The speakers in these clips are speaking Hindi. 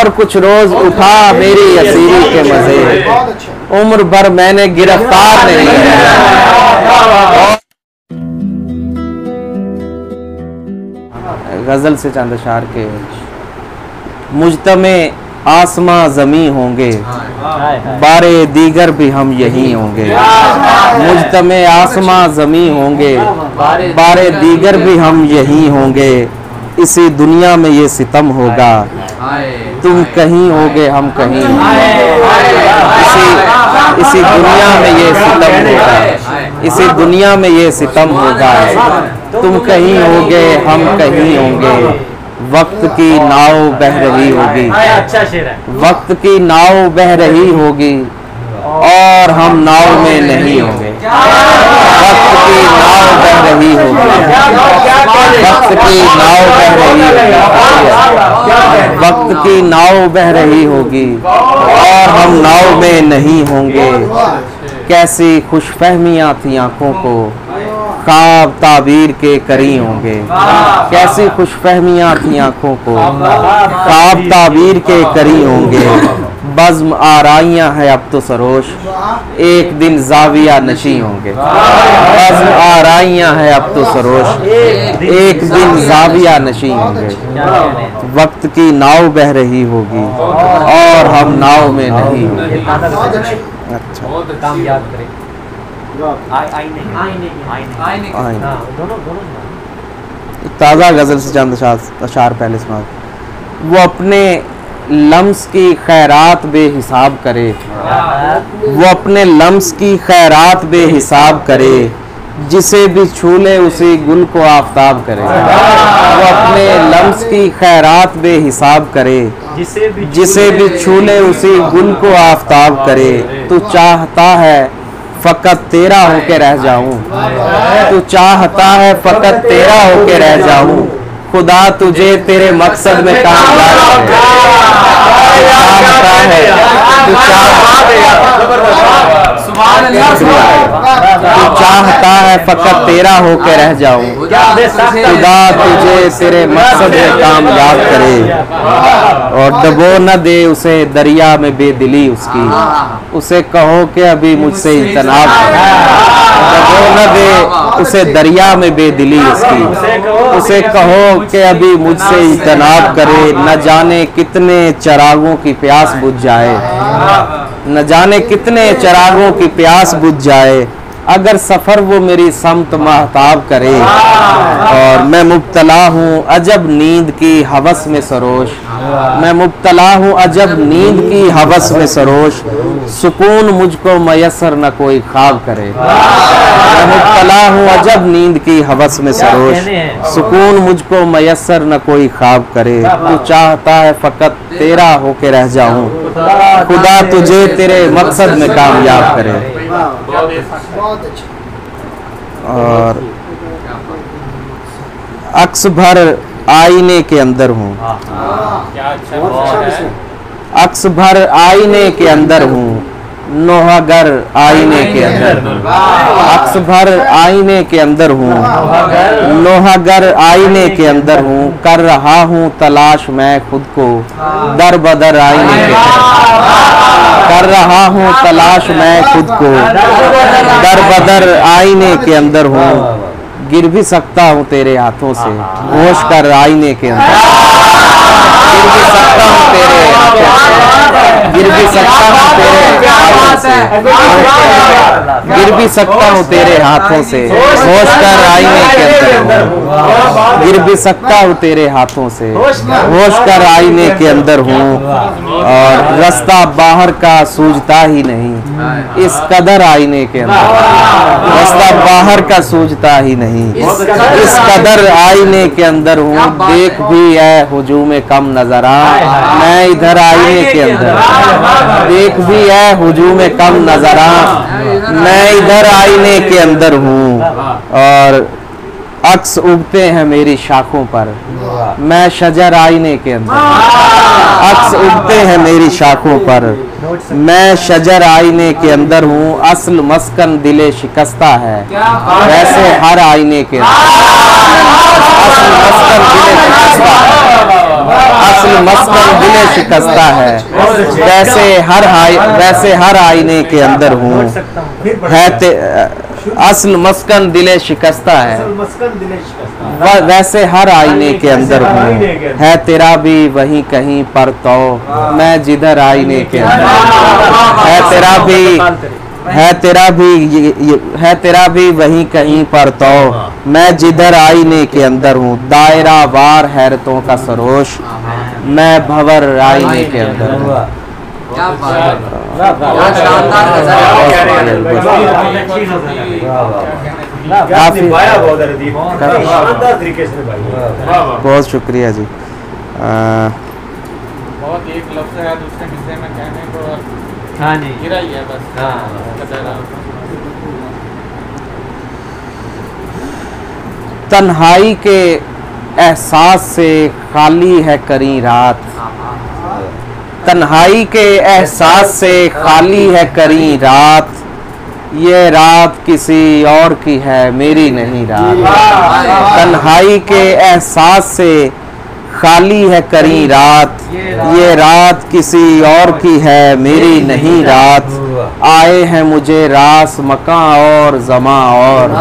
और कुछ रोज उठा मेरी असीरी के मजे, उम्र भर मैंने गिरफ्तार नहीं किया। गजल से चंद अशार के। मुजतमे आसमां ज़मी होंगे, बारे दीगर भी हम यही होंगे। मुजतमे आसमां ज़मी होंगे, बारे दीगर भी हम यही होंगे। इसी दुनिया में ये सितम होगा, तुम कहीं होगे हम कहीं। इसी दुनिया में ये सितम होगा, इसी दुनिया में ये सितम होगा। तुम कहीं होगे हम कहीं होंगे। वक्त की नाव बह रही होगी, वक्त की नाव बह रही होगी, और हम नाव में नहीं होंगे। वक्त की नाव बह रही होगी, वक्त की नाव बह रही होगी, वक्त की नाव बह रही होगी, और हम नाव में नहीं होंगे। कैसी खुशफहमियां थी आंखों को, ख्वाब ताबीर के करी होंगे। कैसी खुशफहमियां थी आंखों को, ख्वाब ताबीर के करी होंगे। बज़्म आराइयां है अब तो सरोश, एक दिन जाविया नशी होंगे। बज़्म आराइयां है अब तो सरोश, एक दिन जाविया नशी होंगे। वक्त की नाव बह रही होगी, और हम नाव में नहीं होंगे। अच्छा, काम याद करें। ताज़ा गजल से चंद अशार पहले सुना। वो अपने लम्स की खैरात बेहिसाब करे, वो अपने लम्स की खैरात बेहिसाब करे। जिसे भी छू ले उसी गुल को आफताब करे। वो अपने लम्स की खैरात बेहिसाब करे, जिसे भी छू ले उसी गुल को आफताब करे। तू चाहता है फकत तेरा होके रह जाऊं, तू चाहता है फकत तेरा होके रह जाऊं। खुदा तुझे तेरे मकसद में कामयाब चाहता है, तू चाहता है फकत तेरा होके रह जाऊं। खुदा तुझे तेरे मकसद में कामयाब करे, और डबो न दे उसे दरिया में बेदिली उसकी। उसे कहो कि अभी मुझसे इजतनाब करे। डबो न दे उसे दरिया में बेदिली उसकी। उसे कहो कि अभी मुझसे इजतनाब करे। न जाने कितने चरागों की प्यास बुझ जाए, न जाने कितने चरागों की प्यास बुझ जाए, अगर सफर वो मेरी समत महताब करे। और मैं मुब्तला हूँ अजब नींद की हवस में सरोश, मैं मुब्तला हूँ अजब नींद की हवस में सरोश। सुकून मुझको मयसर न कोई ख्वाब करे। मैं मुब्तला हूँ अजब नींद की हवस में सरोश, सुकून मुझको मयसर न कोई ख्वाब करे। तू चाहता है फकत तेरा होके रह जाऊं, खुदा तुझे तेरे मकसद में कामयाब करे। और अक्स भर आईने के अंदर हूँ, अक्स भर आईने के अंदर हूँ, नोहागर आईने के अंदर हूँ। अक्स भर आईने के अंदर हूँ, नोहागर आईने के अंदर हूँ। कर रहा हूँ तलाश मैं खुद को दर बदर आईने के अंदर। कर रहा हूँ तलाश मैं खुद को दर बदर आईने के अंदर हूँ। गिर भी सकता हूँ तेरे हाथों से, होश कर आईने के अंदर। गिर भी सकता हूँ तेरे हाथों से, गिर भी सकता हूँ तेरे हाथों से, गिर भी सकता हूँ तेरे हाथों से, होश कर आईने के अंदर हूँ। गिर भी सकता हूँ तेरे हाथों से, होश कर आईने के अंदर हूँ। और रास्ता बाहर का सूझता ही नहीं, इस कदर आईने के अंदर। रास्ता बाहर का सूझता ही नहीं, इस कदर आईने के अंदर हूँ। देख भी है हुजूम कम नजर आ, मैं इधर आईने के अंदर। देख भी है हुजूम कम नजर आ, मैं इधर आईने के अंदर हूँ। और अक्स उगते हैं मेरी शाखों पर, मैं शजर आईने के अंदर। अक्स उगते हैं मेरी शाखों पर, मैं शजर आईने के अंदर हूँ। असल मस्कन दिले शिकस्ता है, वैसे हर आईने के अंदर। असल मस्कन दिले शिकस्ता है, असल मस्कन दिले शिकस्ता है, वैसे हर आईने के अंदर हूँ, असल मस्कन दिले शिकस्ता है, वैसे हर आईने के अंदर हूँ, है तेरा भी वहीं कहीं पर तो मैं जिधर आईने के अंदर, है तेरा भी वहीं कहीं पर तो मैं जिधर आईने के अंदर हूँ, दायरा वार हैरतों का सरोश मैं भंवर आईने के अंदर हूँ। बहुत शुक्रिया जी। बहुत एक लफ्ज़ है दूसरे हिस्से में कहने को, हाँ जी गिरा ही है बस। तन्हाई के एहसास से खाली है करी रात, तन्हाई के एहसास से खाली है करी रात, ये रात किसी और की है मेरी नहीं रात। तन्हाई के एहसास से खाली है करी रात, ये रात किसी और की है मेरी नहीं रात। आए हैं मुझे रास मकां और ज़मां और,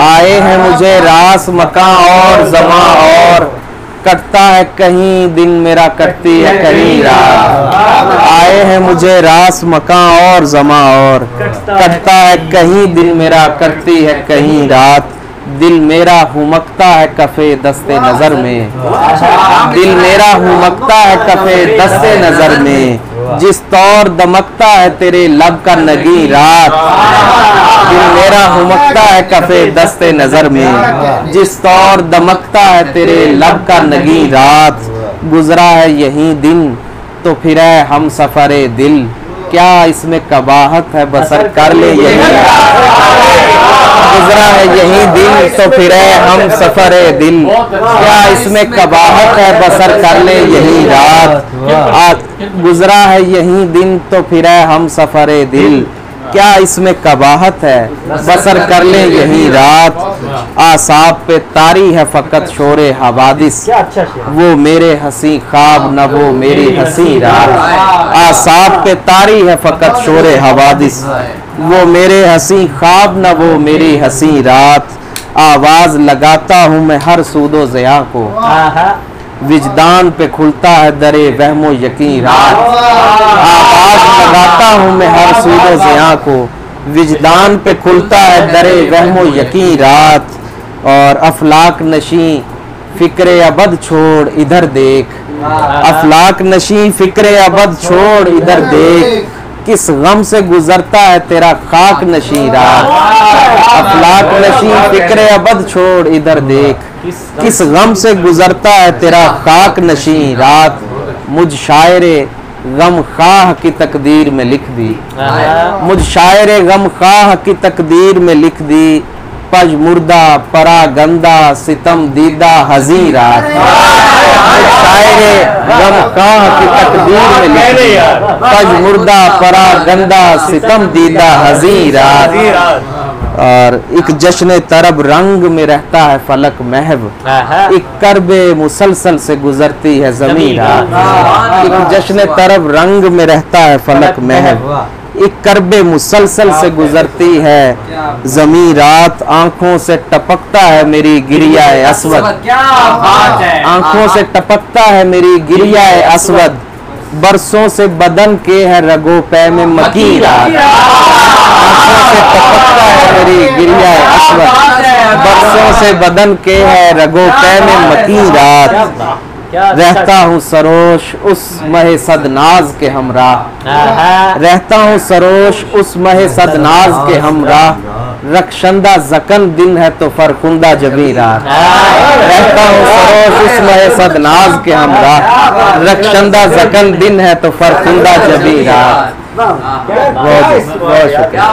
आए हैं मुझे रास मकां और ज़मां और, कटता है कहीं दिन मेरा कटती है कहीं रात। आए हैं मुझे रास मकां और ज़मां और, कटता है कहीं दिन मेरा कटती है कहीं रात। दिल मेरा हुमकता है कफे दस्ते नजर में, दिल मेरा हुमकता है कफे दस्ते नजर में, जिस तौर दमकता है तेरे लब का नगी रात। दिल मेरा हुमकता है कफे दस्ते नजर में, जिस तौर दमकता है तेरे लब का नगी रात। गुजरा है यही दिन तो फिर है हम सफरे दिल, क्या इसमें कबाहत है बसर कर ले यही रात। गुजरा है यही दिन तो फिर है हम सफरे दिल, क्या इसमें कबाहत है बसर कर ले यही रात। गुजरा है यही दिन तो फिर है हम सफरे दिल, क्या इसमें कबाहत है बसर कर ले यही रात। आसाब पे तारी है फकत शोरे हवादिस, वो मेरे हंसी ख्वाब न वो मेरी हंसी रात। आसाब पे तारी है फकत शोरे हवादिस, वो मेरे हंसी ख्वाब न वो मेरी हंसी रात। आवाज लगाता हूँ मैं हर सूदो ज़िया को, विजदान पे खुलता है दरे वहमो यकीन रात। आवाज लगाता हूँ मैं हर सूदो ज़िया को, विजदान पे खुलता है दरे वहमो यकीन रात। और अफलाक नशी फिक्रे अबद छोड़ इधर देख, अफलाक नशी फिक्रे अबद छोड़ इधर देख, किस गम से गुजरता है तेरा खाक नशी रात। अफलाक नशी फिक्रे अबद छोड़ इधर देख, किस गम से गुजरता है तेरा खाक नशी रात। मुझ शायरे गम खाह की तकदीर में लिख दी, मुझ शायरे गम खाह की तकदीर में लिख दी, पज मुर्दा परा गंदा सितम दीदा हज़ी रात। मुझ शायरे गम खाह की तकदीर में लिख दी, पज मुर्दा परा गंदा सितम दीदा हज़ी रात। और एक जश्न तरब रंग में रहता है फलक महव, एक करबे मुसलसल से गुजरती है ज़मीं रात। एक जश्न तरब रंग में रहता है फलक महव, एक करबे मुसलसल से गुजरती है ज़मीं रात। आंखों से टपकता है मेरी गिरिया अस्वद, आंखों से टपकता है मेरी गिरिया अस्वद, बरसों से बदन के है रगो पै में मकी रात। आंखों से टपकता है मेरी गिरिया अस्वद, बरसों से बदन के है रगो पै में मकी रात। रहता हूँ सरोश उस महे सदनाज के हमराह, रहता हूँ सरोश उस महे सदनाज के हमराह, रक्षंदा जकन दिन है तो फरखुंदा जबी रात। रहता हूँ सरोश उस महे सदनाज के हमराह, रक्षंदा जकन दिन है तो फरखुंदा जबी रात। बहुत बहुत शुक्रिया।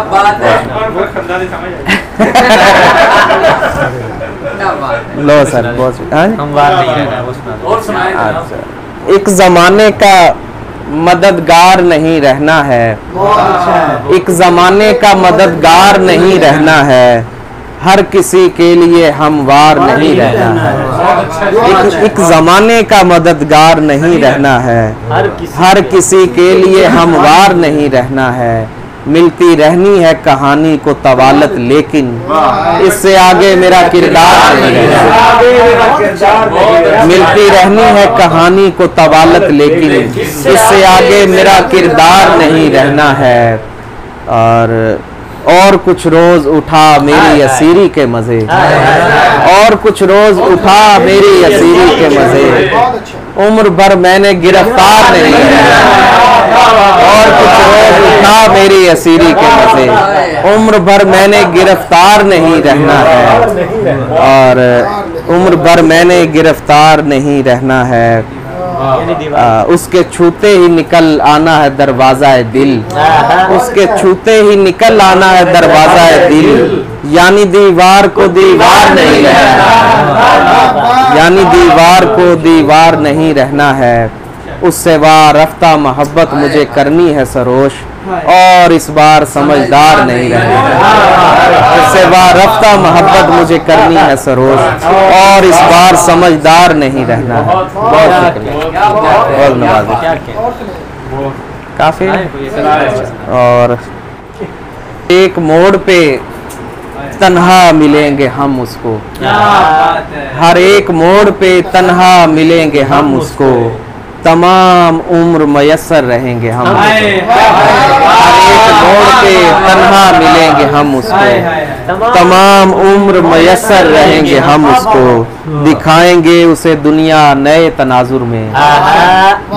लो सर बहुत अच्छा। एक जमाने का मददगार नहीं रहना है, एक जमाने का मददगार नहीं रहना है, हर किसी के लिए हमवार नहीं रहना है, एक जमाने का मददगार नहीं रहना है, हर किसी के लिए हमवार नहीं रहना है। मिलती रहनी है कहानी को तवालत, लेकिन इससे आगे मेरा किरदार नहीं रहना। मिलती रहनी है कहानी को तवालत, लेकिन इससे आगे मेरा किरदार नहीं रहना है। और कुछ रोज उठा मेरी असीरी के मजे, और कुछ रोज उठा मेरी असीरी के मजे, उम्र भर मैंने गिरफ्तार नहीं रहना। और कुछ रोज उठा मेरी असीरी के मजे, उम्र भर मैंने गिरफ्तार नहीं रहना है, और उम्र भर मैंने गिरफ्तार नहीं रहना है। उसके छूते ही निकल आना है दरवाजा दिल, उसके छूते ही निकल आना है दरवाजा दिल, यानी दीवार को दीवार नहीं रहना है, यानी दीवार को दीवार नहीं रहना है। उससे वारफ्ता मोहब्बत मुझे करनी है सरोश, और इस बार समझदार नहीं रहना है। उससे वारफ्ता मोहब्बत मुझे करनी है सरोश, और इस बार समझदार नहीं रहना है। बहुत शुक्रिया, बहुत नवाज़िश, काफी। और एक मोड़ पे तन्हा मिलेंगे हम उसको, हर एक मोड़ पे तन्हा मिलेंगे हम उसको, तमाम उम्र मयस्सर रहेंगे हम उसको। हर एक मोड़ पे तन्हा मिलेंगे हम उसको, तमाम उम्र मयस्सर रहेंगे हम उसको। दिखाएंगे उसे दुनिया नए तनाजुर में,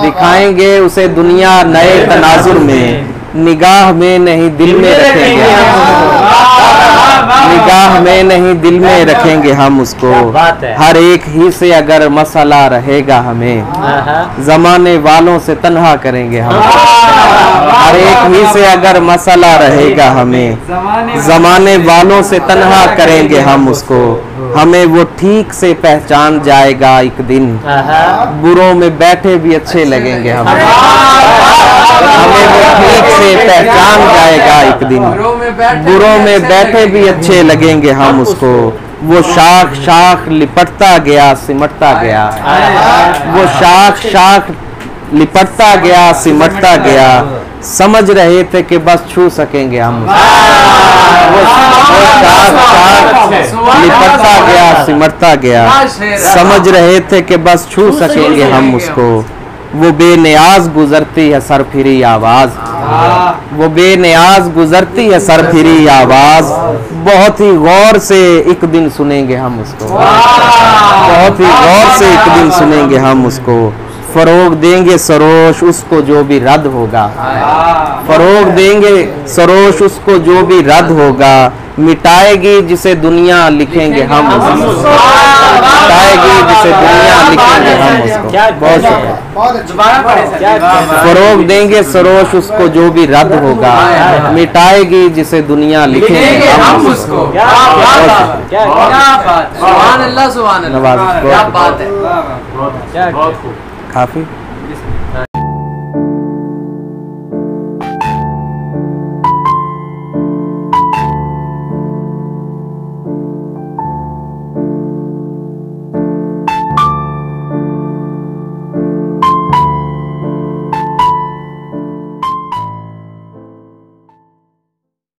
दिखाएंगे उसे दुनिया नए तनाजुर में, निगाह में नहीं दिल में रखेंगे, निगाह में नहीं दिल में रखेंगे हम उसको। हर एक ही से अगर मसला रहेगा हमें, जमाने वालों से तन्हा करेंगे हम। हर एक ही से अगर मसला रहेगा हमें, जमाने वालों से तन्हा करेंगे हम उसको। हमें वो ठीक से पहचान जाएगा एक दिन, बुरों में बैठे भी अच्छे लगेंगे हमें। हमें वो ठीक से पहचान जाएगा एक दिन, बुरों में बैठे भी अच्छे लगेंगे हम उसको। वो शाख शाख लिपटता गया सिमटता गया, वो शाख शाख लिपटता गया सिमटता गया, समझ रहे थे कि बस छू सकेंगे हम। वो शाख शाख लिपटता गया सिमटता गया, समझ रहे थे कि बस छू सकेंगे हम उसको। वो बेनियाज गुजरती है सरफिरी आवाज, वो बेनियाज गुजरती है सरफिरी आवाज, बहुत ही गौर से एक दिन सुनेंगे हम उसको, बहुत ही गौर से एक दिन सुनेंगे हम उसको। फरोग देंगे सरोश उसको जो भी रद्द होगा, फरोग देंगे सरोश उसको जो भी रद्द होगा, मिटाएगी जिसे दुनिया लिखेंगे हम उसको, मिटाएगी जिसे दुनिया लिखेंगे हम उसको। बहुत शुक्रिया। फरोग देंगे सरोश उसको जो भी रद्द होगा, मिटाएगी जिसे दुनिया लिखेंगे हम उसको। सुभान अल्लाह, सुभान अल्लाह, क्या बात है, काफी।